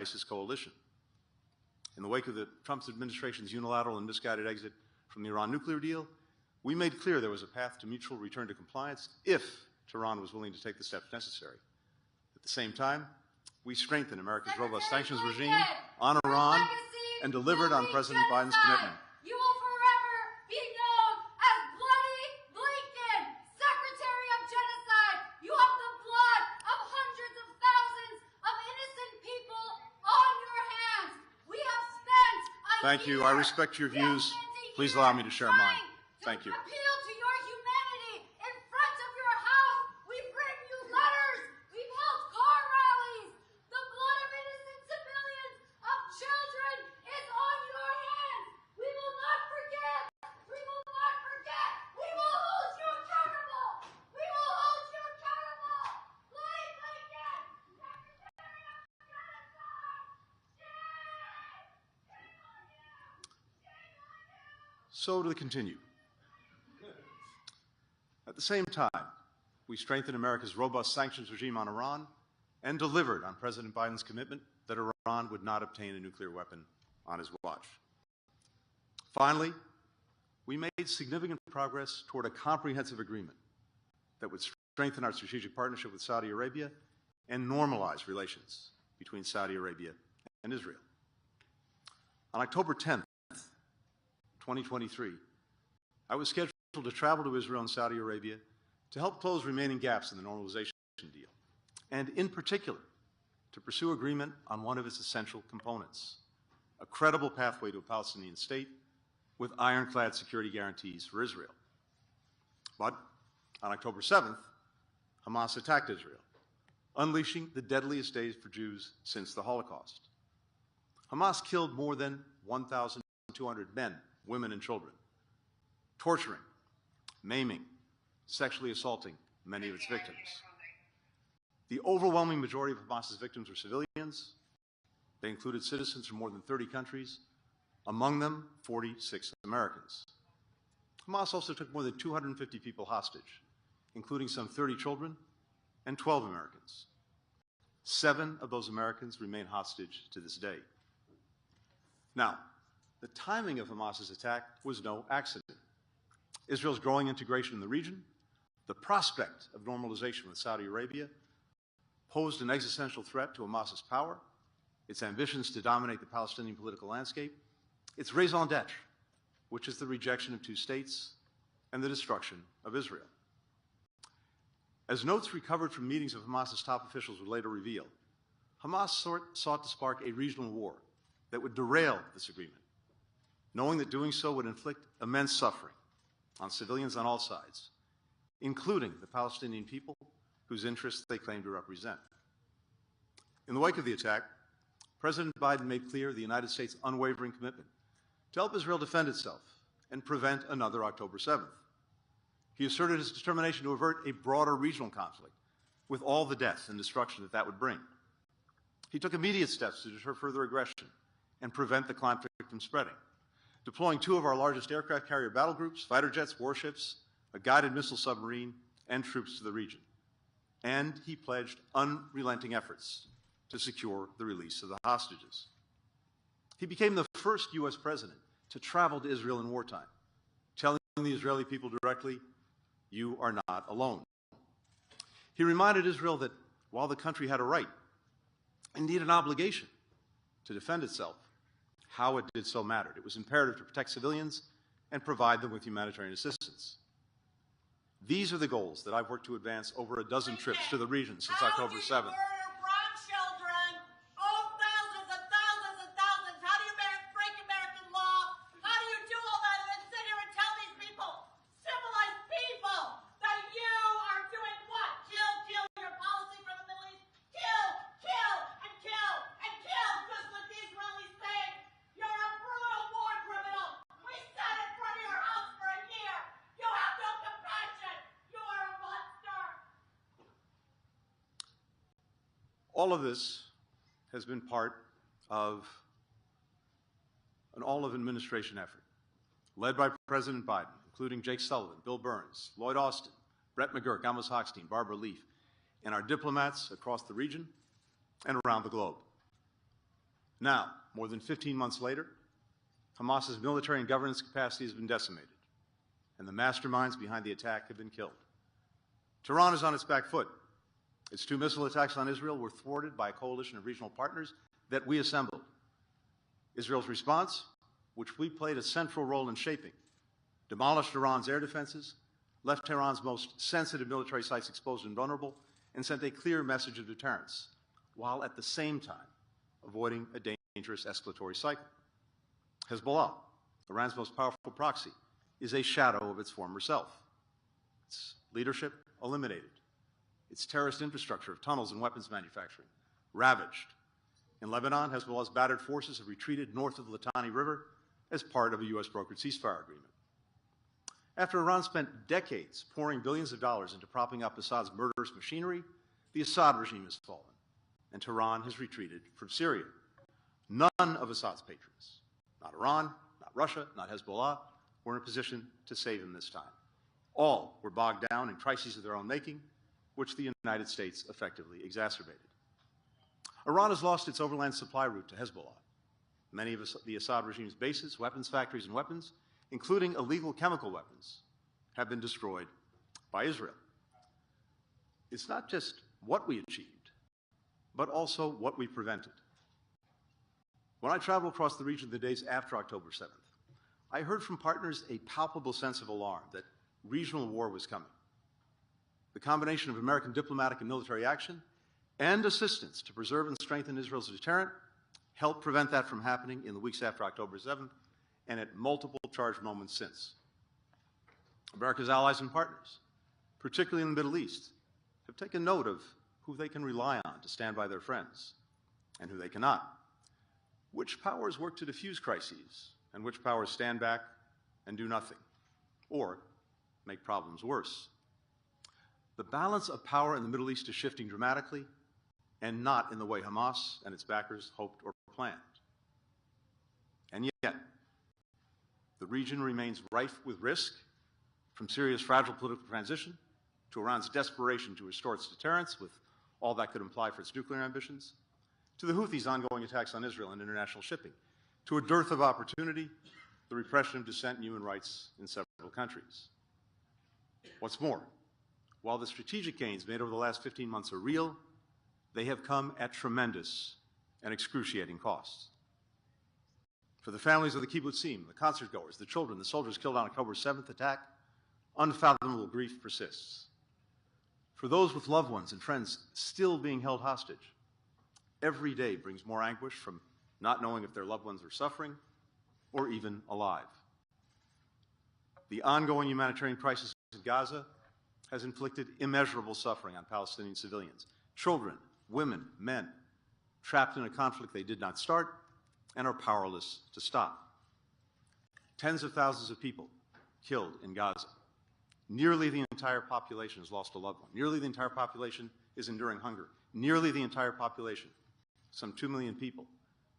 ISIS coalition. In the wake of the Trump administration's unilateral and misguided exit from the Iran nuclear deal, we made clear there was a path to mutual return to compliance if Tehran was willing to take the steps necessary. At the same time, we strengthened America's robust sanctions regime on Iran and delivered on President Biden's commitment. You will forever be known as Bloody Blinken, Secretary of Genocide. You have the blood of hundreds of thousands of innocent people on your hands. We have spent Thank you. I respect your views. Please allow me to share mine. Thank you. Appeal to your humanity in front of your house. We've written you letters. We've held car rallies. The blood of innocent civilians, of children, is on your hands. We will not forget. We will not forget. We will hold you accountable. We will hold you accountable. Bloody Blinken, Secretary of Genocide. So to continue. At the same time, we strengthened America's robust sanctions regime on Iran and delivered on President Biden's commitment that Iran would not obtain a nuclear weapon on his watch. Finally, we made significant progress toward a comprehensive agreement that would strengthen our strategic partnership with Saudi Arabia and normalize relations between Saudi Arabia and Israel. On October 10th, 2023, I was scheduled to travel to Israel and Saudi Arabia to help close remaining gaps in the normalization deal, and in particular, to pursue agreement on one of its essential components, a credible pathway to a Palestinian state with ironclad security guarantees for Israel. But on October 7th, Hamas attacked Israel, unleashing the deadliest days for Jews since the Holocaust. Hamas killed more than 1,200 men, women, and children, torturing, maiming, sexually assaulting many of its victims. The overwhelming majority of Hamas's victims were civilians. They included citizens from more than 30 countries, among them 46 Americans. Hamas also took more than 250 people hostage, including some 30 children and 12 Americans. 7 of those Americans remain hostage to this day. Now, the timing of Hamas's attack was no accident. Israel's growing integration in the region, the prospect of normalization with Saudi Arabia, posed an existential threat to Hamas's power, its ambitions to dominate the Palestinian political landscape, its raison d'etre, which is the rejection of 2 states and the destruction of Israel. As notes recovered from meetings of Hamas's top officials would later reveal, Hamas sought to spark a regional war that would derail this agreement, knowing that doing so would inflict immense suffering on civilians on all sides, including the Palestinian people whose interests they claim to represent. In the wake of the attack, President Biden made clear the United States' unwavering commitment to help Israel defend itself and prevent another October 7th. He asserted his determination to avert a broader regional conflict with all the death and destruction that would bring. He took immediate steps to deter further aggression and prevent the conflict from spreading, deploying 2 of our largest aircraft carrier battle groups, fighter jets, warships, a guided missile submarine, and troops to the region. And he pledged unrelenting efforts to secure the release of the hostages. He became the first U.S. president to travel to Israel in wartime, telling the Israeli people directly, "You are not alone." He reminded Israel that while the country had a right, indeed an obligation, to defend itself, how it did so mattered. It was imperative to protect civilians and provide them with humanitarian assistance. These are the goals that I've worked to advance over a dozen trips to the region since October 7th. All of this has been part of an all-of-administration effort, led by President Biden, including Jake Sullivan, Bill Burns, Lloyd Austin, Brett McGurk, Amos Hochstein, Barbara Leaf, and our diplomats across the region and around the globe. Now, more than 15 months later, Hamas's military and governance capacity has been decimated, and the masterminds behind the attack have been killed. Tehran is on its back foot. Its 2 missile attacks on Israel were thwarted by a coalition of regional partners that we assembled. Israel's response, which we played a central role in shaping, demolished Iran's air defenses, left Tehran's most sensitive military sites exposed and vulnerable, and sent a clear message of deterrence, while at the same time avoiding a dangerous escalatory cycle. Hezbollah, Iran's most powerful proxy, is a shadow of its former self. Its leadership eliminated. Its terrorist infrastructure of tunnels and weapons manufacturing ravaged. In Lebanon, Hezbollah's battered forces have retreated north of the Litani River as part of a U.S.-brokered ceasefire agreement. After Iran spent decades pouring billions of dollars into propping up Assad's murderous machinery, the Assad regime has fallen, and Tehran has retreated from Syria. None of Assad's patrons, not Iran, not Russia, not Hezbollah, were in a position to save him this time. All were bogged down in crises of their own making, which the United States effectively exacerbated. Iran has lost its overland supply route to Hezbollah. Many of the Assad regime's bases, weapons factories, and weapons, including illegal chemical weapons, have been destroyed by Israel. It's not just what we achieved, but also what we prevented. When I traveled across the region the days after October 7th, I heard from partners a palpable sense of alarm that regional war was coming. The combination of American diplomatic and military action and assistance to preserve and strengthen Israel's deterrent helped prevent that from happening in the weeks after October 7th and at multiple charged moments since. America's allies and partners, particularly in the Middle East, have taken note of who they can rely on to stand by their friends and who they cannot. Which powers work to diffuse crises and which powers stand back and do nothing, or make problems worse. The balance of power in the Middle East is shifting dramatically, and not in the way Hamas and its backers hoped or planned. And yet, the region remains rife with risk, from Syria's fragile political transition to Iran's desperation to restore its deterrence with all that could imply for its nuclear ambitions, to the Houthis' ongoing attacks on Israel and international shipping, to a dearth of opportunity, the repression of dissent and human rights in several countries. What's more, while the strategic gains made over the last 15 months are real, they have come at tremendous and excruciating costs. For the families of the kibbutzim, the concert goers, the children, the soldiers killed on October 7th attack, unfathomable grief persists. For those with loved ones and friends still being held hostage, every day brings more anguish from not knowing if their loved ones are suffering or even alive. The ongoing humanitarian crisis in Gaza has inflicted immeasurable suffering on Palestinian civilians, children, women, men, trapped in a conflict they did not start and are powerless to stop. Tens of thousands of people killed in Gaza. Nearly the entire population has lost a loved one. Nearly the entire population is enduring hunger. Nearly the entire population, some 2 million people,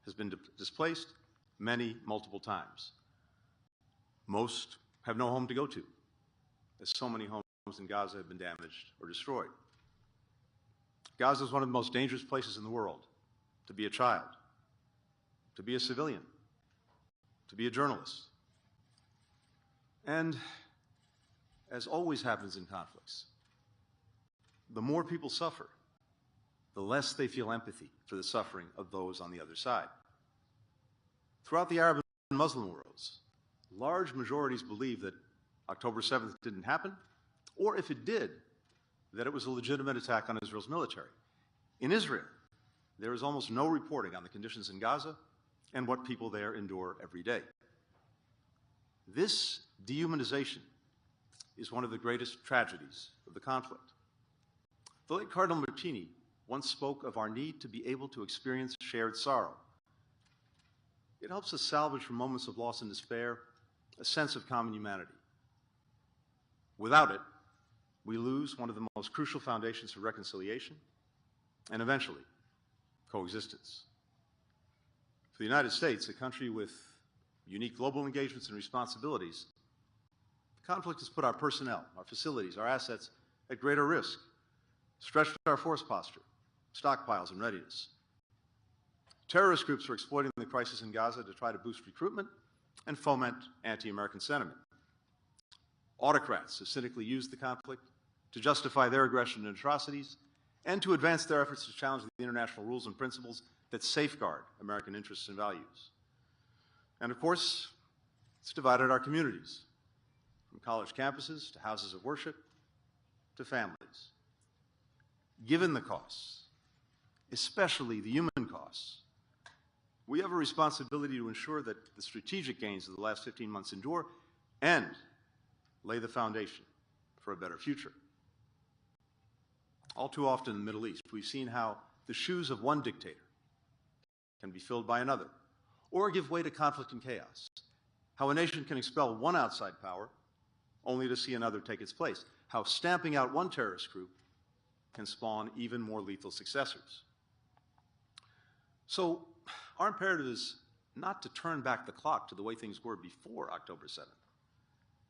has been displaced, many multiple times. Most have no home to go to, as so many homes in Gaza have been damaged or destroyed. Gaza is one of the most dangerous places in the world to be a child, to be a civilian, to be a journalist. And as always happens in conflicts, the more people suffer, the less they feel empathy for the suffering of those on the other side. Throughout the Arab and Muslim worlds, large majorities believe that October 7th didn't happen, or if it did, that it was a legitimate attack on Israel's military. In Israel, there is almost no reporting on the conditions in Gaza and what people there endure every day. This dehumanization is one of the greatest tragedies of the conflict. The late Cardinal Martini once spoke of our need to be able to experience shared sorrow. It helps us salvage from moments of loss and despair a sense of common humanity. Without it, we lose one of the most crucial foundations for reconciliation and eventually coexistence. For the United States, a country with unique global engagements and responsibilities, the conflict has put our personnel, our facilities, our assets at greater risk, stretched our force posture, stockpiles, and readiness. Terrorist groups are exploiting the crisis in Gaza to try to boost recruitment and foment anti-American sentiment. Autocrats have cynically used the conflict to justify their aggression and atrocities and to advance their efforts to challenge the international rules and principles that safeguard American interests and values. And of course, it's divided our communities, from college campuses to houses of worship to families. Given the costs, especially the human costs, we have a responsibility to ensure that the strategic gains of the last 15 months endure and lay the foundation for a better future. All too often in the Middle East, we've seen how the shoes of one dictator can be filled by another, or give way to conflict and chaos. How a nation can expel one outside power only to see another take its place. How stamping out one terrorist group can spawn even more lethal successors. So our imperative is not to turn back the clock to the way things were before October 7th.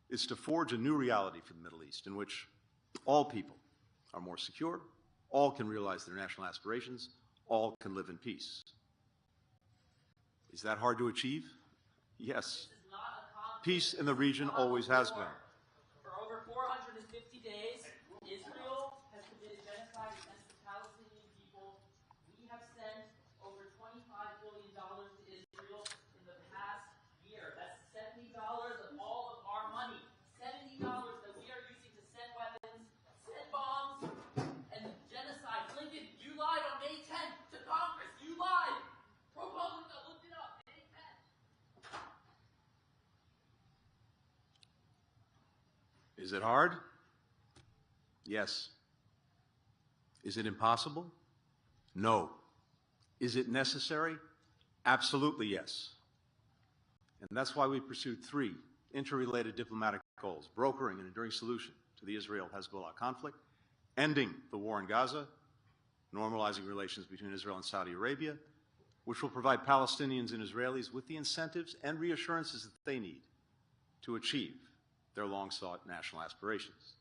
It's to forge a new reality for the Middle East in which all people are more secure, all can realize their national aspirations, all can live in peace. Is that hard to achieve? Yes. Peace in the region always has been. For over 450 days, Israel has committed genocide against the Palestinian people. We have sent over $25 billion to Israel in the past year. That's $70 of all of our money. $70 that we are using to send weapons, send bombs, and genocide. Blinken, you lied on May 10th to Congress. You lied. ProPublica looked it up. May 10th. Is it hard? Yes. Is it impossible? No. Is it necessary? Absolutely yes. And that's why we pursued three interrelated diplomatic goals: brokering an enduring solution to the Israel-Hezbollah conflict, ending the war in Gaza, normalizing relations between Israel and Saudi Arabia, which will provide Palestinians and Israelis with the incentives and reassurances that they need to achieve their long-sought national aspirations.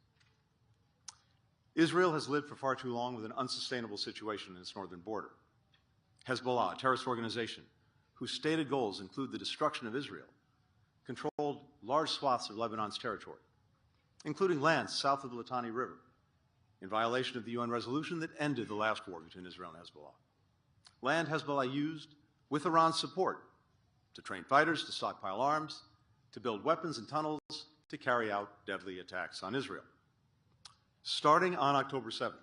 Israel has lived for far too long with an unsustainable situation in its northern border. Hezbollah, a terrorist organization whose stated goals include the destruction of Israel, controlled large swaths of Lebanon's territory, including lands south of the Litani River, in violation of the UN resolution that ended the last war between Israel and Hezbollah. Land Hezbollah used, with Iran's support, to train fighters, to stockpile arms, to build weapons and tunnels, to carry out deadly attacks on Israel. Starting on October 7th,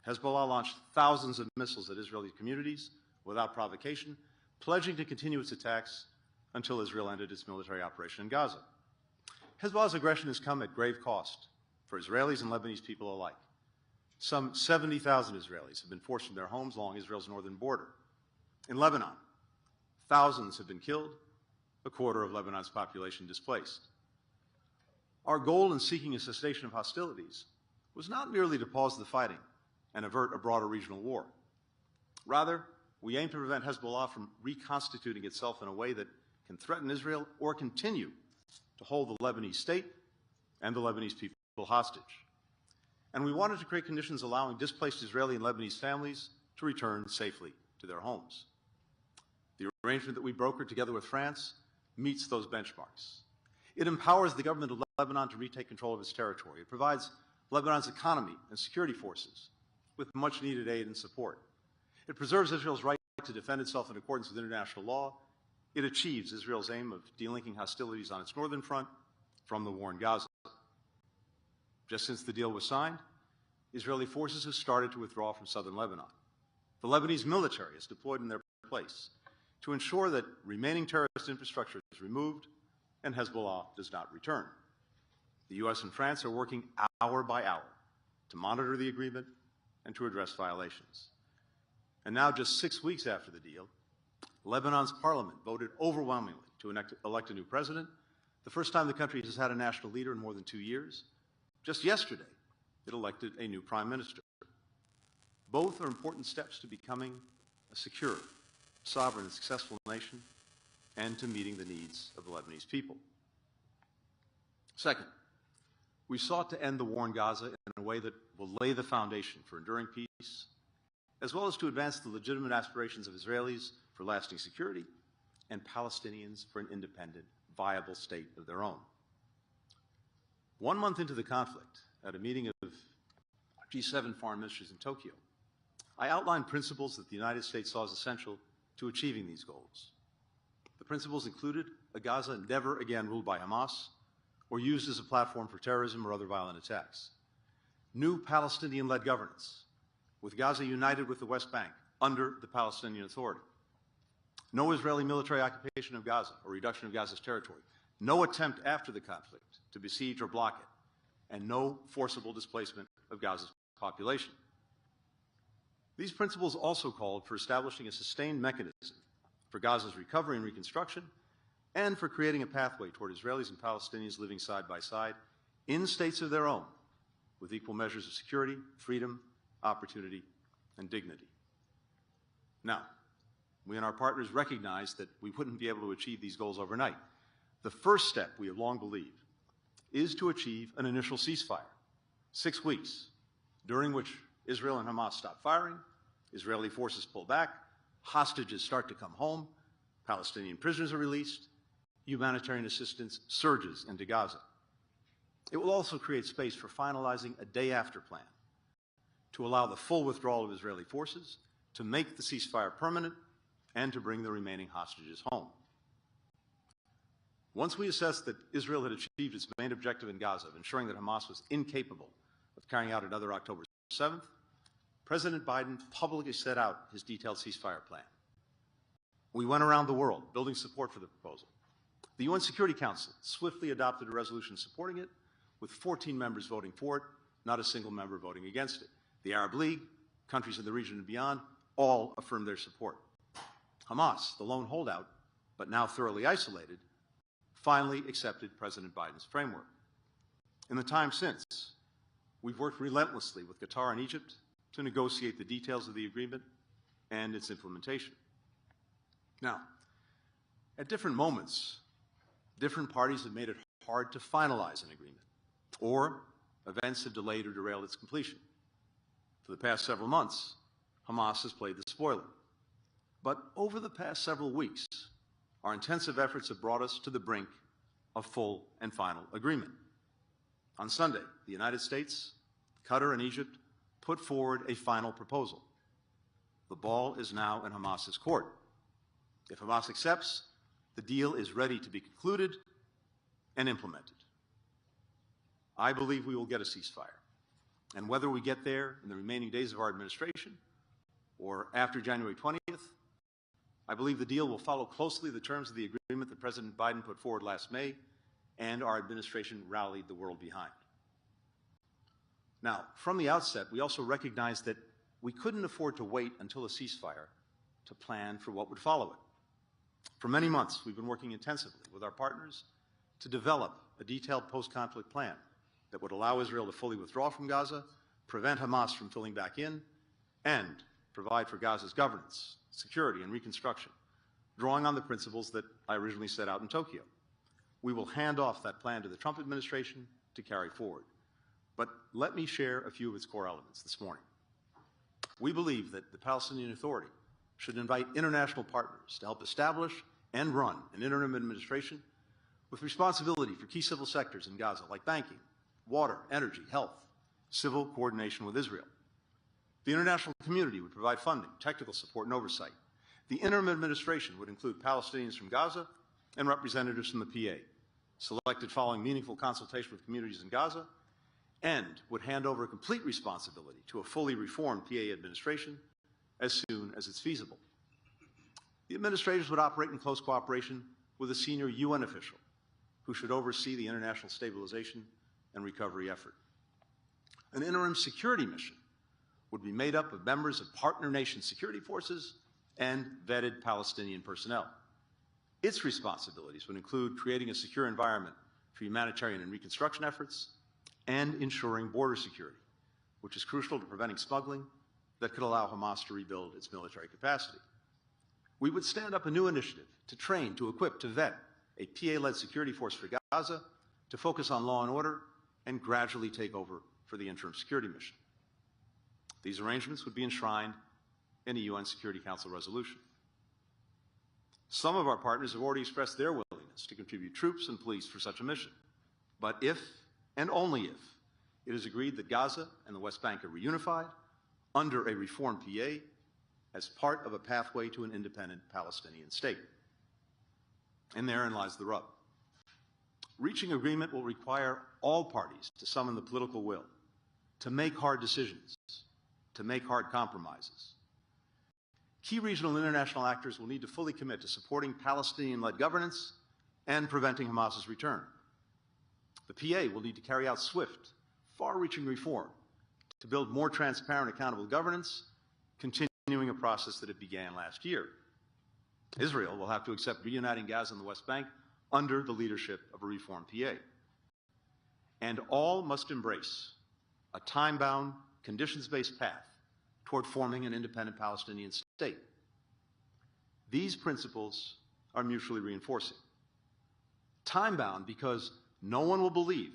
Hezbollah launched thousands of missiles at Israeli communities without provocation, pledging to continue its attacks until Israel ended its military operation in Gaza. Hezbollah's aggression has come at grave cost for Israelis and Lebanese people alike. Some 70,000 Israelis have been forced from their homes along Israel's northern border. In Lebanon, thousands have been killed, a quarter of Lebanon's population displaced. Our goal in seeking a cessation of hostilities was not merely to pause the fighting and avert a broader regional war. Rather, we aim to prevent Hezbollah from reconstituting itself in a way that can threaten Israel or continue to hold the Lebanese state and the Lebanese people hostage. And we wanted to create conditions allowing displaced Israeli and Lebanese families to return safely to their homes. The arrangement that we brokered together with France meets those benchmarks. It empowers the government of Lebanon to retake control of its territory. It provides Lebanon's economy and security forces with much-needed aid and support. It preserves Israel's right to defend itself in accordance with international law. It achieves Israel's aim of delinking hostilities on its northern front from the war in Gaza. Just since the deal was signed, Israeli forces have started to withdraw from southern Lebanon. The Lebanese military is deployed in their place to ensure that remaining terrorist infrastructure is removed and Hezbollah does not return. The U.S. and France are working hour by hour to monitor the agreement and to address violations. And now, just 6 weeks after the deal, Lebanon's parliament voted overwhelmingly to elect a new president, the first time the country has had a national leader in more than 2 years. Just yesterday, it elected a new prime minister. Both are important steps to becoming a secure, sovereign, and successful nation, and to meeting the needs of the Lebanese people. Second, we sought to end the war in Gaza in a way that will lay the foundation for enduring peace as well as to advance the legitimate aspirations of Israelis for lasting security and Palestinians for an independent, viable state of their own. 1 month into the conflict, at a meeting of G7 foreign ministers in Tokyo, I outlined principles that the United States saw as essential to achieving these goals. The principles included a Gaza never again ruled by Hamas or used as a platform for terrorism or other violent attacks. New Palestinian-led governance, with Gaza united with the West Bank under the Palestinian Authority. No Israeli military occupation of Gaza or reduction of Gaza's territory. No attempt after the conflict to besiege or block it. And no forcible displacement of Gaza's population. These principles also called for establishing a sustained mechanism for Gaza's recovery and reconstruction, and for creating a pathway toward Israelis and Palestinians living side by side in states of their own, with equal measures of security, freedom, opportunity, and dignity. Now, we and our partners recognize that we wouldn't be able to achieve these goals overnight. The first step, we have long believed, is to achieve an initial ceasefire, 6 weeks, during which Israel and Hamas stop firing, Israeli forces pull back, hostages start to come home, Palestinian prisoners are released, humanitarian assistance surges into Gaza. It will also create space for finalizing a day-after plan to allow the full withdrawal of Israeli forces, to make the ceasefire permanent, and to bring the remaining hostages home. Once we assessed that Israel had achieved its main objective in Gaza of ensuring that Hamas was incapable of carrying out another October 7th, President Biden publicly set out his detailed ceasefire plan. We went around the world building support for the proposal. The UN Security Council swiftly adopted a resolution supporting it, with 14 members voting for it, not a single member voting against it. The Arab League, countries in the region and beyond, all affirmed their support. Hamas, the lone holdout, but now thoroughly isolated, finally accepted President Biden's framework. In the time since, we've worked relentlessly with Qatar and Egypt to negotiate the details of the agreement and its implementation. Now, at different moments, different parties have made it hard to finalize an agreement, or events have delayed or derailed its completion. For the past several months, Hamas has played the spoiler. But over the past several weeks, our intensive efforts have brought us to the brink of full and final agreement. On Sunday, the United States, Qatar, and Egypt put forward a final proposal. The ball is now in Hamas's court. If Hamas accepts, the deal is ready to be concluded and implemented. I believe we will get a ceasefire. And whether we get there in the remaining days of our administration or after January 20th, I believe the deal will follow closely the terms of the agreement that President Biden put forward last May and our administration rallied the world behind. Now, from the outset, we also recognized that we couldn't afford to wait until a ceasefire to plan for what would follow it. For many months, we've been working intensively with our partners to develop a detailed post-conflict plan that would allow Israel to fully withdraw from Gaza, prevent Hamas from filling back in, and provide for Gaza's governance, security, and reconstruction, drawing on the principles that I originally set out in Tokyo. We will hand off that plan to the Trump administration to carry forward. But let me share a few of its core elements this morning. We believe that the Palestinian Authority should invite international partners to help establish and run an interim administration with responsibility for key civil sectors in Gaza, like banking, water, energy, health, civil coordination with Israel. The international community would provide funding, technical support, and oversight. The interim administration would include Palestinians from Gaza and representatives from the PA, selected following meaningful consultation with communities in Gaza, and would hand over complete responsibility to a fully reformed PA administration as soon as it's feasible. The administrators would operate in close cooperation with a senior UN official who should oversee the international stabilization and recovery effort. An interim security mission would be made up of members of partner nation security forces and vetted Palestinian personnel. Its responsibilities would include creating a secure environment for humanitarian and reconstruction efforts and ensuring border security, which is crucial to preventing smuggling that could allow Hamas to rebuild its military capacity. We would stand up a new initiative to train, to equip, to vet a PA-led security force for Gaza to focus on law and order and gradually take over for the interim security mission. These arrangements would be enshrined any UN Security Council resolution. Some of our partners have already expressed their willingness to contribute troops and police for such a mission. But if, and only if, it is agreed that Gaza and the West Bank are reunified under a reformed PA as part of a pathway to an independent Palestinian state. And therein lies the rub. Reaching agreement will require all parties to summon the political will, to make hard decisions, to make hard compromises. Key regional and international actors will need to fully commit to supporting Palestinian-led governance and preventing Hamas's return. The PA will need to carry out swift, far-reaching reform to build more transparent, accountable governance, continuing a process that it began last year. Israel will have to accept reuniting Gaza and the West Bank under the leadership of a reformed PA. And all must embrace a time-bound, conditions-based path toward forming an independent Palestinian state. These principles are mutually reinforcing. Time-bound because no one will believe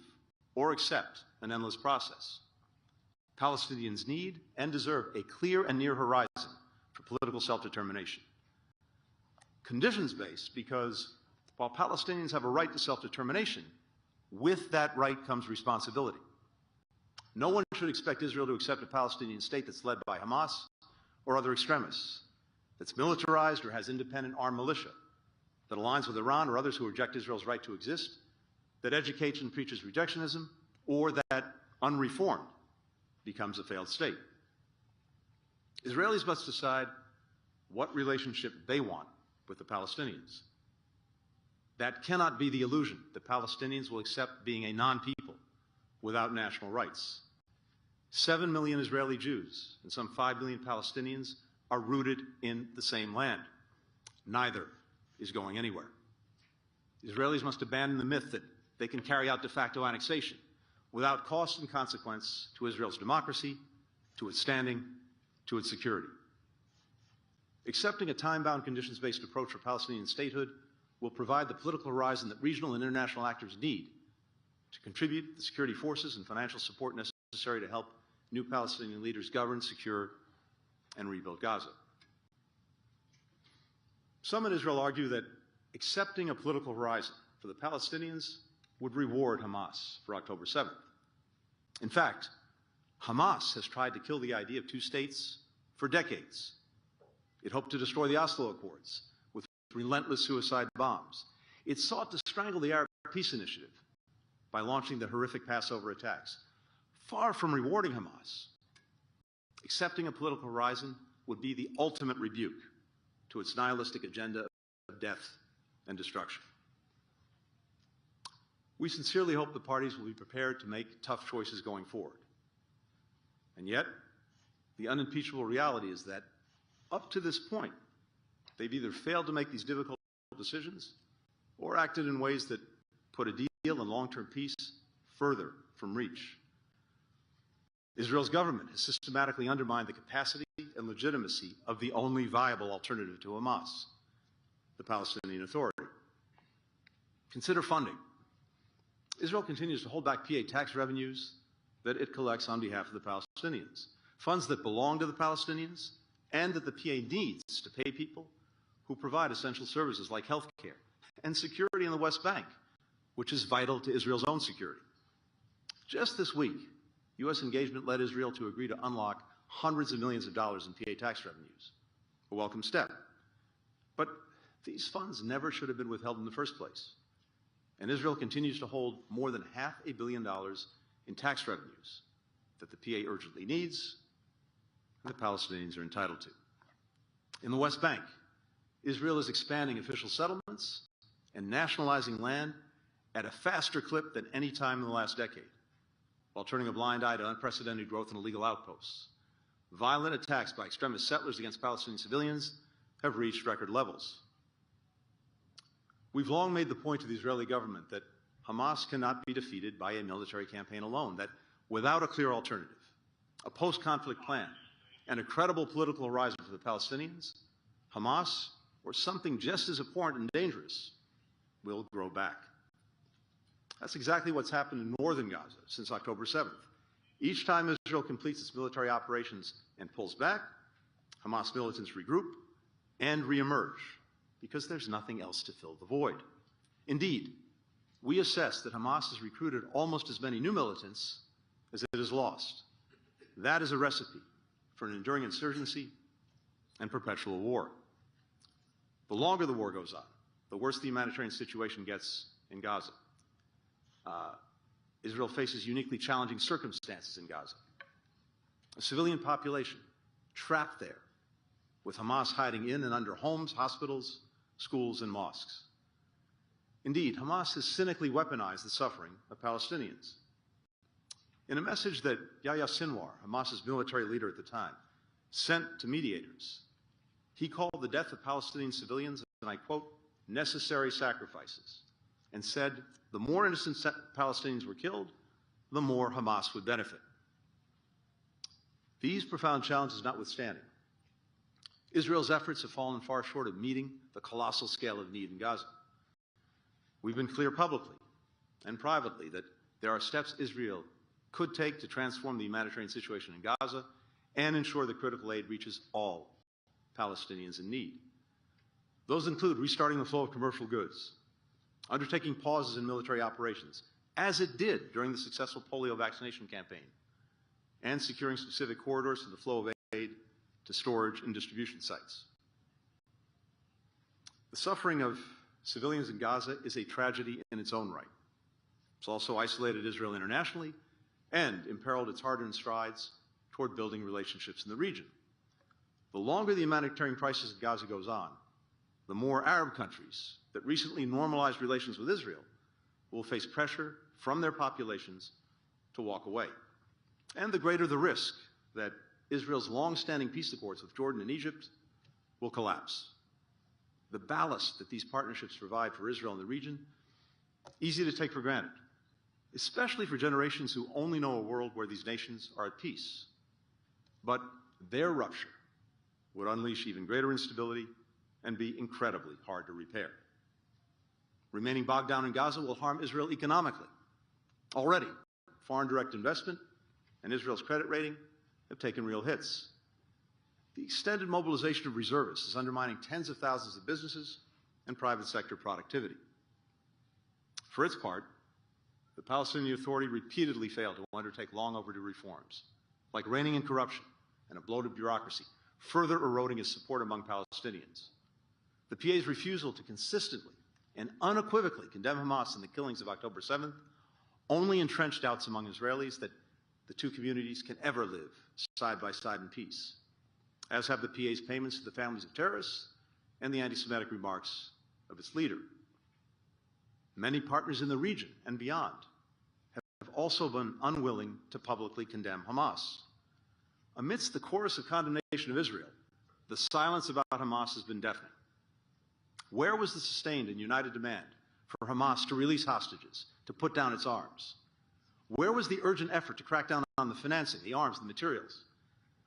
or accept an endless process. Palestinians need and deserve a clear and near horizon for political self-determination. Conditions-based because while Palestinians have a right to self-determination, with that right comes responsibility. No one should expect Israel to accept a Palestinian state that's led by Hamas or other extremists, that's militarized or has independent armed militia, that aligns with Iran or others who reject Israel's right to exist, that educates and preaches rejectionism, or that, unreformed, becomes a failed state. Israelis must decide what relationship they want with the Palestinians. That cannot be the illusion that Palestinians will accept being a non-people without national rights. 7 million Israeli Jews and some 5 million Palestinians are rooted in the same land. Neither is going anywhere. Israelis must abandon the myth that they can carry out de facto annexation without cost and consequence to Israel's democracy, to its standing, to its security. Accepting a time-bound, conditions-based approach for Palestinian statehood will provide the political horizon that regional and international actors need to contribute the security forces and financial support necessary to help new Palestinian leaders govern, secure, and rebuild Gaza. Some in Israel argue that accepting a political horizon for the Palestinians would reward Hamas for October 7th. In fact, Hamas has tried to kill the idea of two states for decades. It hoped to destroy the Oslo Accords with relentless suicide bombs. It sought to strangle the Arab Peace Initiative by launching the horrific Passover attacks. Far from rewarding Hamas, accepting a political horizon would be the ultimate rebuke to its nihilistic agenda of death and destruction. We sincerely hope the parties will be prepared to make tough choices going forward. And yet, the unimpeachable reality is that up to this point, they've either failed to make these difficult decisions or acted in ways that put a deal and long-term peace further from reach. Israel's government has systematically undermined the capacity and legitimacy of the only viable alternative to Hamas, the Palestinian Authority. Consider funding. Israel continues to hold back PA tax revenues that it collects on behalf of the Palestinians, funds that belong to the Palestinians and that the PA needs to pay people who provide essential services like health care and security in the West Bank, which is vital to Israel's own security. Just this week, U.S. engagement led Israel to agree to unlock hundreds of millions of dollars in PA tax revenues, a welcome step. But these funds never should have been withheld in the first place. And Israel continues to hold more than $500 million in tax revenues that the PA urgently needs and the Palestinians are entitled to. In the West Bank, Israel is expanding official settlements and nationalizing land at a faster clip than any time in the last decade, while turning a blind eye to unprecedented growth in illegal outposts. Violent attacks by extremist settlers against Palestinian civilians have reached record levels. We've long made the point to the Israeli government that Hamas cannot be defeated by a military campaign alone, that without a clear alternative, a post-conflict plan, and a credible political horizon for the Palestinians, Hamas, or something just as abhorrent and dangerous, will grow back. That's exactly what's happened in northern Gaza since October 7th. Each time Israel completes its military operations and pulls back, Hamas militants regroup and reemerge because there's nothing else to fill the void. Indeed, we assess that Hamas has recruited almost as many new militants as it has lost. That is a recipe for an enduring insurgency and perpetual war. The longer the war goes on, the worse the humanitarian situation gets in Gaza. Israel faces uniquely challenging circumstances in Gaza. A civilian population trapped there, with Hamas hiding in and under homes, hospitals, schools, and mosques. Indeed, Hamas has cynically weaponized the suffering of Palestinians. In a message that Yahya Sinwar, Hamas's military leader at the time, sent to mediators, he called the death of Palestinian civilians, and I quote, necessary sacrifices, and said the more innocent Palestinians were killed, the more Hamas would benefit. These profound challenges notwithstanding, Israel's efforts have fallen far short of meeting the colossal scale of need in Gaza. We've been clear publicly and privately that there are steps Israel could take to transform the humanitarian situation in Gaza and ensure that critical aid reaches all Palestinians in need. Those include restarting the flow of commercial goods, undertaking pauses in military operations, as it did during the successful polio vaccination campaign, and securing specific corridors for the flow of aid to storage and distribution sites. The suffering of civilians in Gaza is a tragedy in its own right. It's also isolated Israel internationally and imperiled its hard-earned strides toward building relationships in the region. The longer the humanitarian crisis in Gaza goes on, the more Arab countries that recently normalized relations with Israel will face pressure from their populations to walk away. And the greater the risk that Israel's long-standing peace accords with Jordan and Egypt will collapse. The ballast that these partnerships provide for Israel in the region, easy to take for granted, especially for generations who only know a world where these nations are at peace. But their rupture would unleash even greater instability and be incredibly hard to repair. Remaining bogged down in Gaza will harm Israel economically. Already, foreign direct investment and Israel's credit rating have taken real hits. The extended mobilization of reservists is undermining tens of thousands of businesses and private sector productivity. For its part, the Palestinian Authority repeatedly failed to undertake long overdue reforms, like reining in corruption and a bloated bureaucracy, further eroding its support among Palestinians. The PA's refusal to consistently and unequivocally condemn Hamas in the killings of October 7th only entrenched doubts among Israelis that the two communities can ever live side by side in peace, as have the PA's payments to the families of terrorists and the anti-Semitic remarks of its leader. Many partners in the region and beyond have also been unwilling to publicly condemn Hamas. Amidst the chorus of condemnation of Israel, the silence about Hamas has been deafening. Where was the sustained and united demand for Hamas to release hostages, to put down its arms? Where was the urgent effort to crack down on the financing, the arms, the materials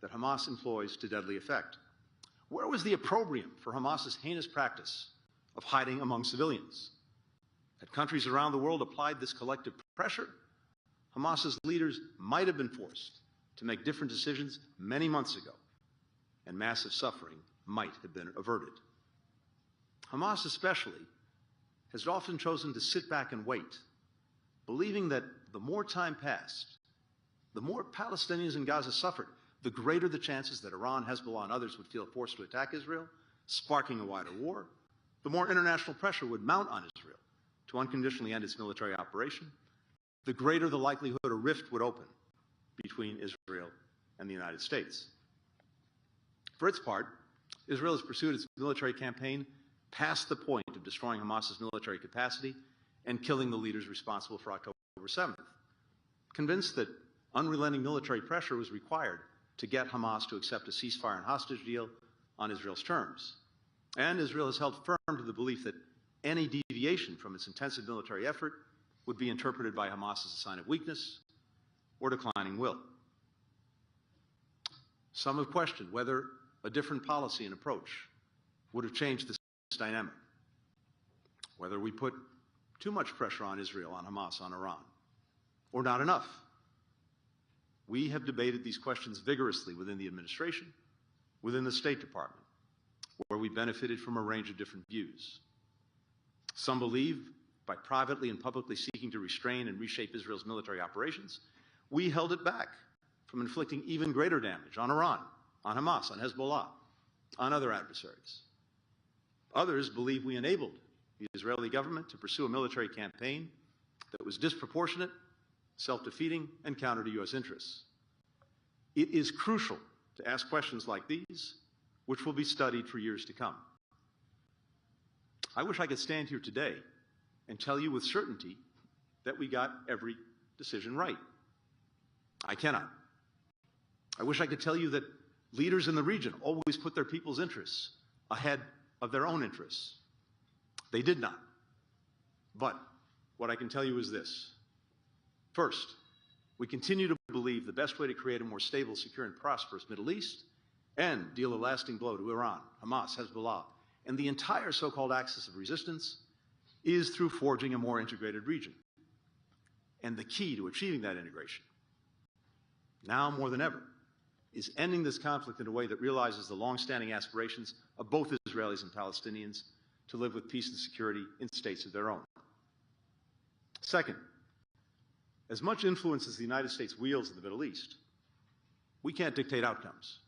that Hamas employs to deadly effect? Where was the opprobrium for Hamas's heinous practice of hiding among civilians? Had countries around the world applied this collective pressure, Hamas's leaders might have been forced to make different decisions many months ago, and massive suffering might have been averted. Hamas especially has often chosen to sit back and wait, believing that the more time passed, the more Palestinians in Gaza suffered, the greater the chances that Iran, Hezbollah, and others would feel forced to attack Israel, sparking a wider war, the more international pressure would mount on Israel to unconditionally end its military operation, the greater the likelihood a rift would open between Israel and the United States. For its part, Israel has pursued its military campaign past the point of destroying Hamas's military capacity and killing the leaders responsible for October 7th, convinced that unrelenting military pressure was required to get Hamas to accept a ceasefire and hostage deal on Israel's terms. And Israel has held firm to the belief that any deviation from its intensive military effort would be interpreted by Hamas as a sign of weakness or declining will. Some have questioned whether a different policy and approach would have changed this dynamic, whether we put too much pressure on Israel, on Hamas, on Iran, or not enough. We have debated these questions vigorously within the administration, within the State Department, where we benefited from a range of different views. Some believe, by privately and publicly seeking to restrain and reshape Israel's military operations, we held it back from inflicting even greater damage on Iran, on Hamas, on Hezbollah, on other adversaries. Others believe we enabled the Israeli government to pursue a military campaign that was disproportionate, self-defeating, and counter to U.S. interests. It is crucial to ask questions like these, which will be studied for years to come. I wish I could stand here today and tell you with certainty that we got every decision right. I cannot. I wish I could tell you that leaders in the region always put their people's interests ahead of their own interests. They did not. But what I can tell you is this. First, we continue to believe the best way to create a more stable, secure, and prosperous Middle East and deal a lasting blow to Iran, Hamas, Hezbollah, and the entire so-called axis of resistance is through forging a more integrated region. And the key to achieving that integration, now more than ever, is ending this conflict in a way that realizes the long-standing aspirations of both Israelis and Palestinians to live with peace and security in states of their own. Second, as much influence as the United States wields in the Middle East, we can't dictate outcomes.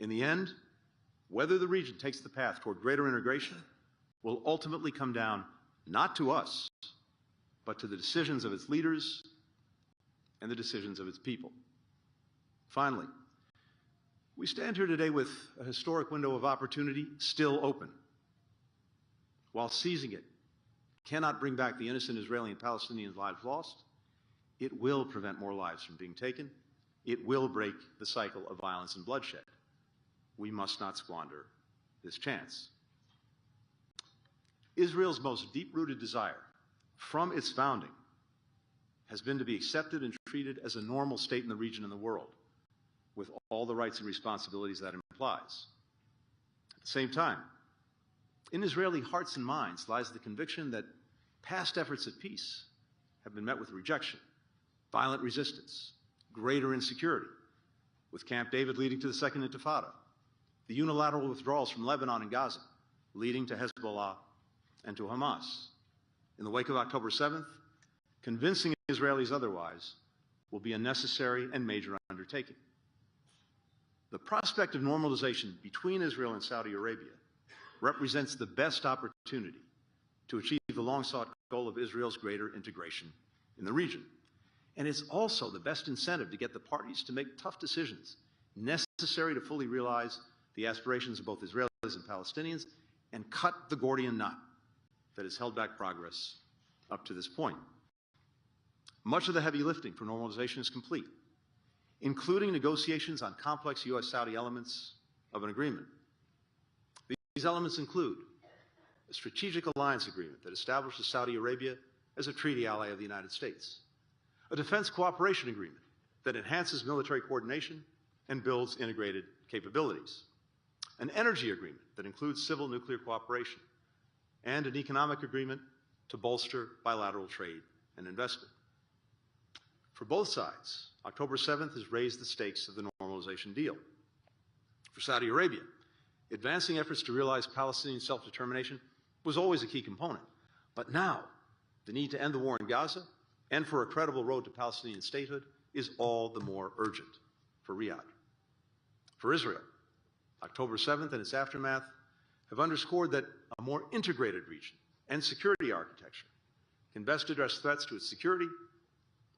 In the end, whether the region takes the path toward greater integration will ultimately come down not to us, but to the decisions of its leaders and the decisions of its people. Finally, we stand here today with a historic window of opportunity still open. While seizing it cannot bring back the innocent Israeli and Palestinian lives lost, it will prevent more lives from being taken. It will break the cycle of violence and bloodshed. We must not squander this chance. Israel's most deep-rooted desire from its founding has been to be accepted and treated as a normal state in the region and the world, with all the rights and responsibilities that implies. At the same time, in Israeli hearts and minds lies the conviction that past efforts at peace have been met with rejection, violent resistance, greater insecurity, with Camp David leading to the Second Intifada, the unilateral withdrawals from Lebanon and Gaza, leading to Hezbollah and to Hamas. In the wake of October 7th, convincing Israelis otherwise will be a necessary and major undertaking. The prospect of normalization between Israel and Saudi Arabia represents the best opportunity to achieve the long-sought goal of Israel's greater integration in the region. And it's also the best incentive to get the parties to make tough decisions necessary to fully realize the aspirations of both Israelis and Palestinians and cut the Gordian knot that has held back progress up to this point. Much of the heavy lifting for normalization is complete, including negotiations on complex U.S.-Saudi elements of an agreement. These elements include a strategic alliance agreement that establishes Saudi Arabia as a treaty ally of the United States, a defense cooperation agreement that enhances military coordination and builds integrated capabilities, an energy agreement that includes civil nuclear cooperation, and an economic agreement to bolster bilateral trade and investment. For both sides, October 7th has raised the stakes of the normalization deal. For Saudi Arabia, advancing efforts to realize Palestinian self-determination was always a key component. But now, the need to end the war in Gaza and for a credible road to Palestinian statehood is all the more urgent for Riyadh. For Israel, October 7th and its aftermath have underscored that a more integrated region and security architecture can best address threats to its security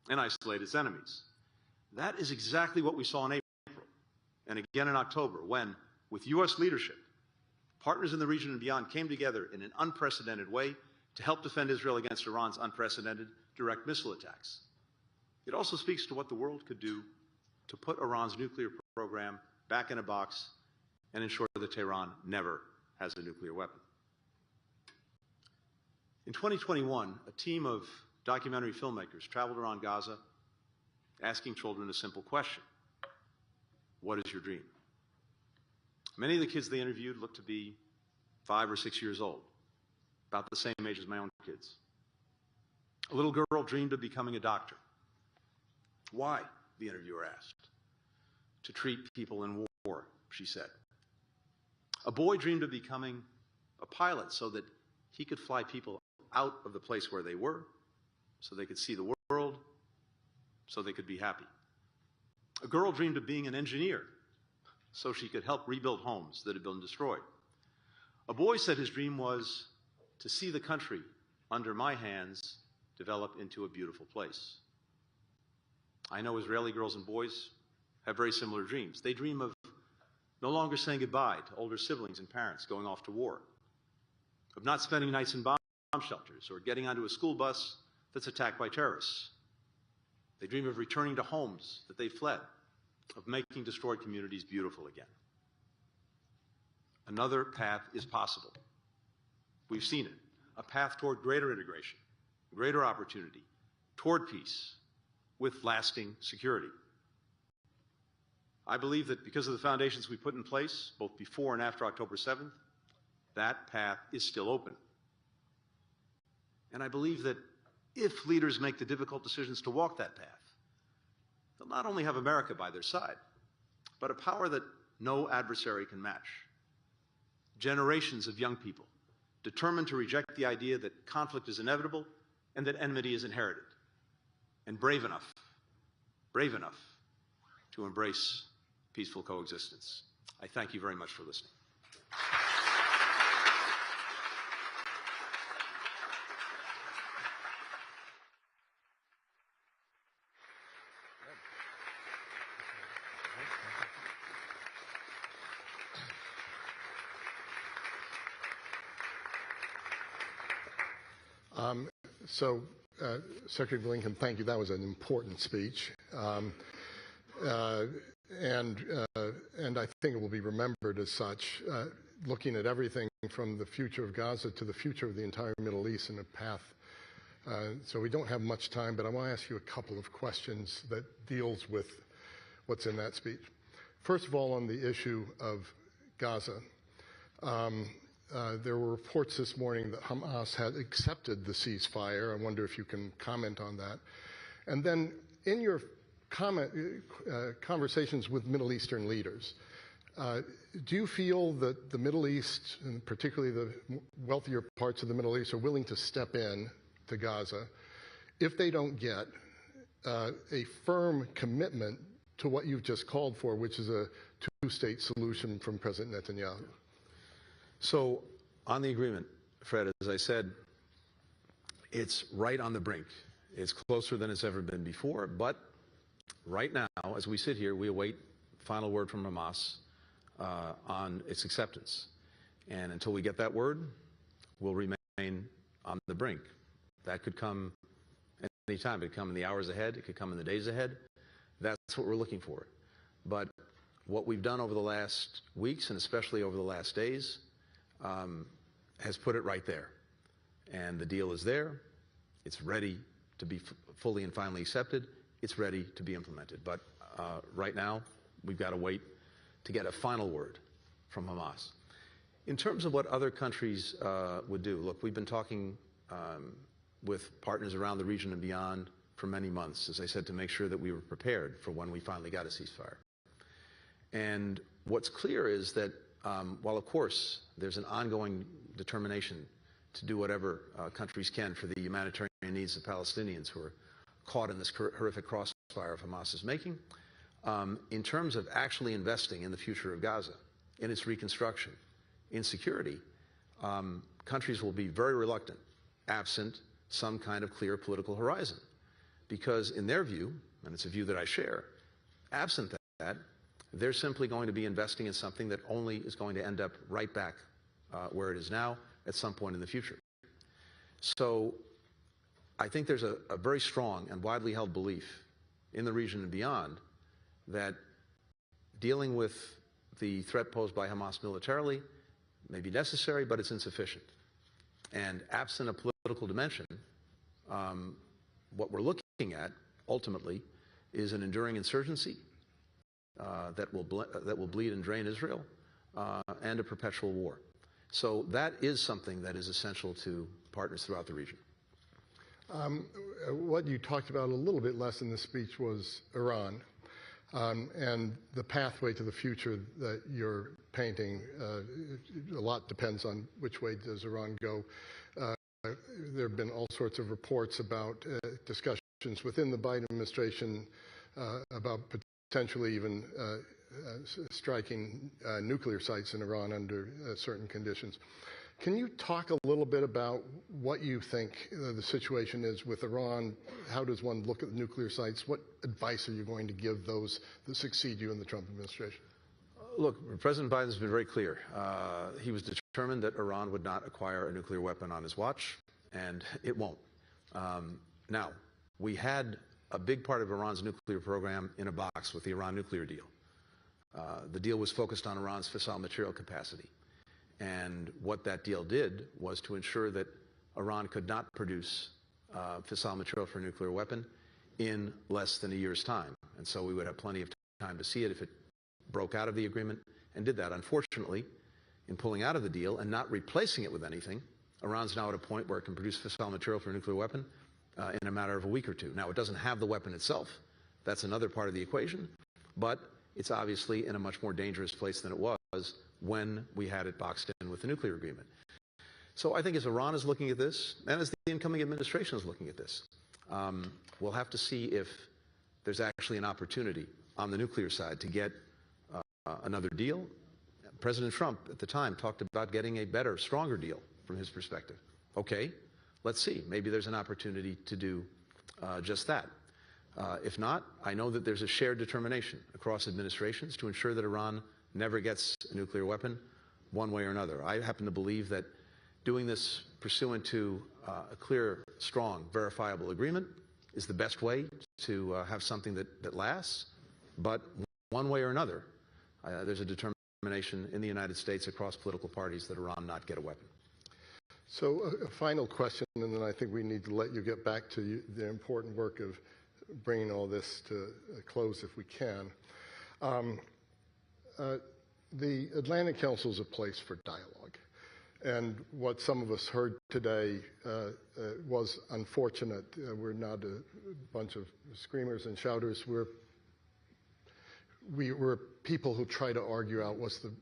and isolate its enemies. That is exactly what we saw in April and again in October when, with U.S. leadership, partners in the region and beyond came together in an unprecedented way to help defend Israel against Iran's unprecedented direct missile attacks. It also speaks to what the world could do to put Iran's nuclear program back in a box and ensure that Tehran never has a nuclear weapon. In 2021, a team of documentary filmmakers traveled around Gaza asking children a simple question: what is your dream? Many of the kids they interviewed looked to be 5 or 6 years old, about the same age as my own kids. A little girl dreamed of becoming a doctor. Why? The interviewer asked. To treat people in war, she said. A boy dreamed of becoming a pilot so that he could fly people out of the place where they were, so they could see the world, so they could be happy. A girl dreamed of being an engineer so she could help rebuild homes that had been destroyed. A boy said his dream was to see the country under my hands develop into a beautiful place. I know Israeli girls and boys have very similar dreams. They dream of no longer saying goodbye to older siblings and parents going off to war, of not spending nights in bomb shelters or getting onto a school bus that's attacked by terrorists. They dream of returning to homes that they fled, of making destroyed communities beautiful again. Another path is possible. We've seen it, a path toward greater integration, greater opportunity, toward peace, with lasting security. I believe that because of the foundations we put in place, both before and after October 7th, that path is still open. And I believe that if leaders make the difficult decisions to walk that path, they'll not only have America by their side, but a power that no adversary can match. Generations of young people determined to reject the idea that conflict is inevitable and that enmity is inherited, and brave enough to embrace peaceful coexistence. I thank you very much for listening. Secretary Blinken, thank you. That was an important speech. And I think it will be remembered as such, looking at everything from the future of Gaza to the future of the entire Middle East and a path. So we don't have much time, but I want to ask you a couple of questions that deals with what's in that speech. First of all, on the issue of Gaza, there were reports this morning that Hamas had accepted the ceasefire. I wonder if you can comment on that. And then in your conversations with Middle Eastern leaders, do you feel that the Middle East, and particularly the wealthier parts of the Middle East, are willing to step in to Gaza if they don't get a firm commitment to what you've just called for, which is a two-state solution from President Netanyahu? So, on the agreement, Fred, as I said, it's right on the brink. It's closer than it's ever been before, but right now, as we sit here, we await final word from Hamas on its acceptance. And until we get that word, we'll remain on the brink. That could come any time. It could come in the hours ahead. It could come in the days ahead. That's what we're looking for. But what we've done over the last weeks, and especially over the last days, has put it right there. And the deal is there. It's ready to be fully and finally accepted. It's ready to be implemented. But right now, we've got to wait to get a final word from Hamas. In terms of what other countries would do, look, we've been talking with partners around the region and beyond for many months, as I said, to make sure that we were prepared for when we finally got a ceasefire. And what's clear is that while, of course, there's an ongoing determination to do whatever countries can for the humanitarian needs of Palestinians who are caught in this horrific crossfire of Hamas is making, in terms of actually investing in the future of Gaza, in its reconstruction, in security, countries will be very reluctant, absent some kind of clear political horizon. Because in their view, and it's a view that I share, absent that, they're simply going to be investing in something that only is going to end up right back where it is now at some point in the future. So I think there's a very strong and widely held belief in the region and beyond that dealing with the threat posed by Hamas militarily may be necessary, but it's insufficient. And absent a political dimension, what we're looking at ultimately is an enduring insurgency that will bleed and drain Israel, and a perpetual war. So that is something that is essential to partners throughout the region. What you talked about a little bit less in the speech was Iran. and the pathway to the future that you're painting. A lot depends on which way does Iran go. There have been all sorts of reports about discussions within the Biden administration about potentially even striking nuclear sites in Iran under certain conditions. Can you talk a little bit about what you think the situation is with Iran? How does one look at the nuclear sites? What advice are you going to give those that succeed you in the Trump administration? Look, President Biden's been very clear. He was determined that Iran would not acquire a nuclear weapon on his watch, and it won't. Now, we had a big part of Iran's nuclear program in a box with the Iran nuclear deal. The deal was focused on Iran's fissile material capacity. And what that deal did was to ensure that Iran could not produce fissile material for a nuclear weapon in less than a year's time. And so we would have plenty of time to see it if it broke out of the agreement, and did that. Unfortunately, in pulling out of the deal and not replacing it with anything, Iran's now at a point where it can produce fissile material for a nuclear weapon in a matter of a week or two. Now, it doesn't have the weapon itself. That's another part of the equation. But it's obviously in a much more dangerous place than it was when we had it boxed in with the nuclear agreement. So I think as Iran is looking at this, and as the incoming administration is looking at this, we'll have to see if there's actually an opportunity on the nuclear side to get another deal. President Trump at the time talked about getting a better, stronger deal from his perspective. Okay, let's see. Maybe there's an opportunity to do just that. If not, I know that there's a shared determination across administrations to ensure that Iran never gets a nuclear weapon one way or another. I happen to believe that doing this pursuant to a clear, strong, verifiable agreement is the best way to have something that lasts. But one way or another, there's a determination in the United States across political parties that Iran not get a weapon. So a final question, and then I think we need to let you get back to the important work of bringing all this to a close if we can. The Atlantic Council is a place for dialogue. And what some of us heard today was unfortunate. We're not a bunch of screamers and shouters. We're people who try to argue out what's the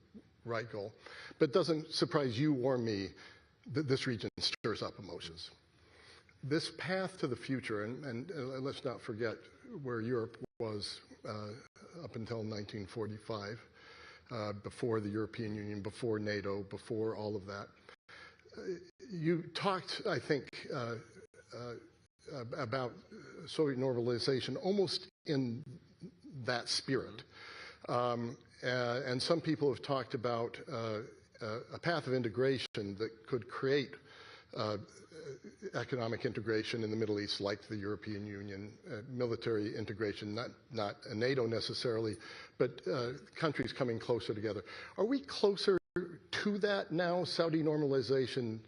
right goal. But it doesn't surprise you or me that this region stirs up emotions. This path to the future, and let's not forget where Europe was up until 1945, before the European Union, before NATO, before all of that. You talked, I think, about Soviet normalization almost in that spirit. And some people have talked about a path of integration that could create economic integration in the Middle East, like the European Union, military integration, not a NATO necessarily, but countries coming closer together. Are we closer to that now? Saudi normalization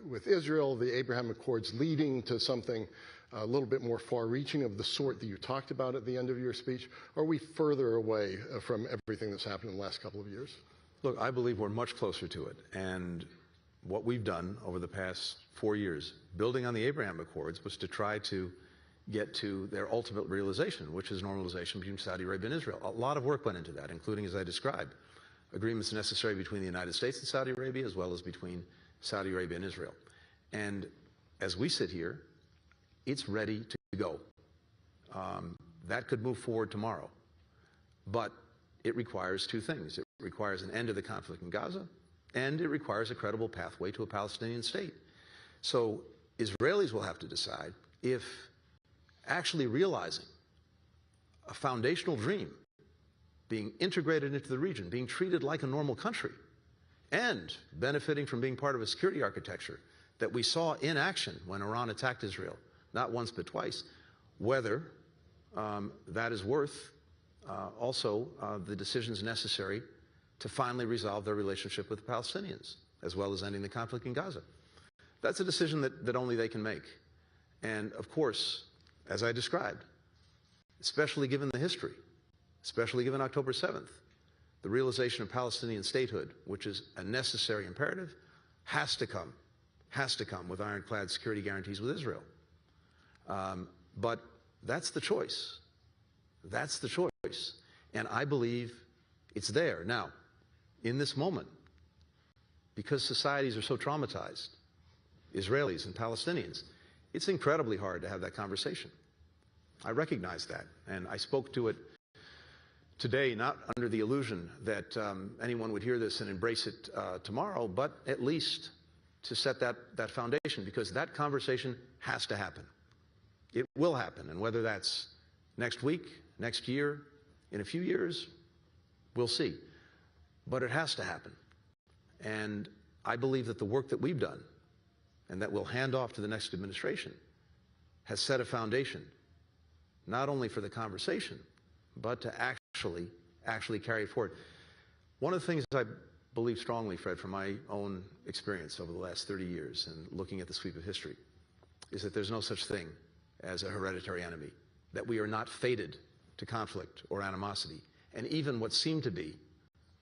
with Israel, the Abraham Accords leading to something a little bit more far-reaching of the sort that you talked about at the end of your speech? Are we further away from everything that's happened in the last couple of years? Look, I believe we're much closer to it. And what we've done over the past 4 years, building on the Abraham Accords, was to try to get to their ultimate realization, which is normalization between Saudi Arabia and Israel. A lot of work went into that, including, as I described, agreements necessary between the United States and Saudi Arabia, as well as between Saudi Arabia and Israel. And as we sit here, it's ready to go. That could move forward tomorrow. But it requires two things. It requires an end to the conflict in Gaza, and it requires a credible pathway to a Palestinian state. So Israelis will have to decide if actually realizing a foundational dream, being integrated into the region, being treated like a normal country, and benefiting from being part of a security architecture that we saw in action when Iran attacked Israel, not once but twice, whether that is worth also the decisions necessary to finally resolve their relationship with the Palestinians, as well as ending the conflict in Gaza. That's a decision that only they can make. And of course, as I described, especially given the history, especially given October 7th, the realization of Palestinian statehood, which is a necessary imperative, has to come with ironclad security guarantees with Israel. But that's the choice. That's the choice. And I believe it's there. Now, in this moment, because societies are so traumatized, Israelis and Palestinians, it's incredibly hard to have that conversation. I recognize that, and I spoke to it today, not under the illusion that anyone would hear this and embrace it tomorrow, but at least to set that foundation, because that conversation has to happen. It will happen, and whether that's next week, next year, in a few years, we'll see. But it has to happen. And I believe that the work that we've done and that we'll hand off to the next administration has set a foundation, not only for the conversation, but to actually carry it forward. One of the things I believe strongly, Fred, from my own experience over the last 30 years and looking at the sweep of history, is that there's no such thing as a hereditary enemy, that we are not fated to conflict or animosity. And even what seem to be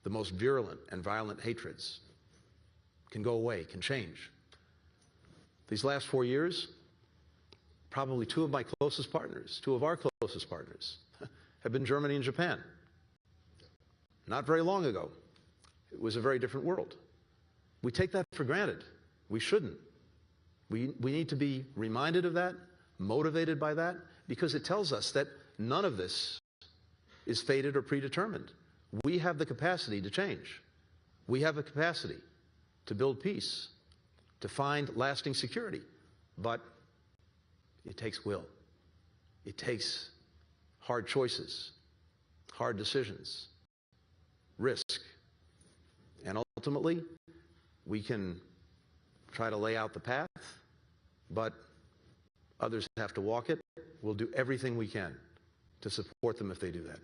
the most virulent and violent hatreds can go away, can change. These last 4 years, probably two of our closest partners, have been Germany and Japan. Not very long ago, it was a very different world. We take that for granted. We shouldn't. We need to be reminded of that, motivated by that, because it tells us that none of this is fated or predetermined. We have the capacity to change. We have the capacity to build peace, to find lasting security. But it takes will. It takes hard choices, hard decisions, risk. And ultimately, we can try to lay out the path, but others have to walk it. We'll do everything we can to support them if they do that.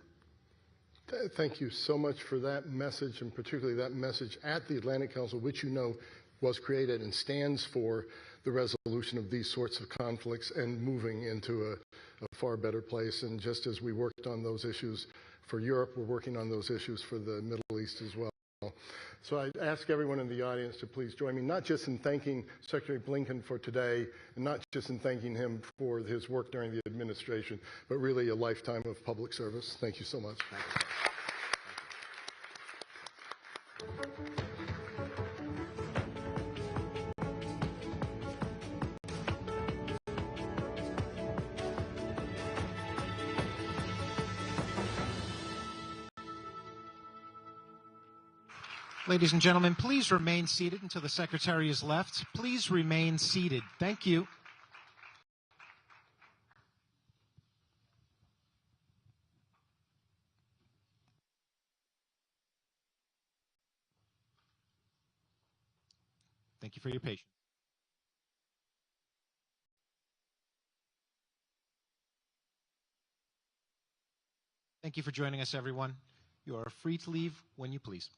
Thank you so much for that message, and particularly that message at the Atlantic Council, which you know was created and stands for the resolution of these sorts of conflicts and moving into a far better place. And just as we worked on those issues for Europe, we're working on those issues for the Middle East as well. So I ask everyone in the audience to please join me, not just in thanking Secretary Blinken for today, and not just in thanking him for his work during the administration, but really a lifetime of public service. Thank you so much. Thank you. Ladies and gentlemen, please remain seated until the Secretary is left. Please remain seated. Thank you. Thank you for your patience. Thank you for joining us, everyone. You are free to leave when you please.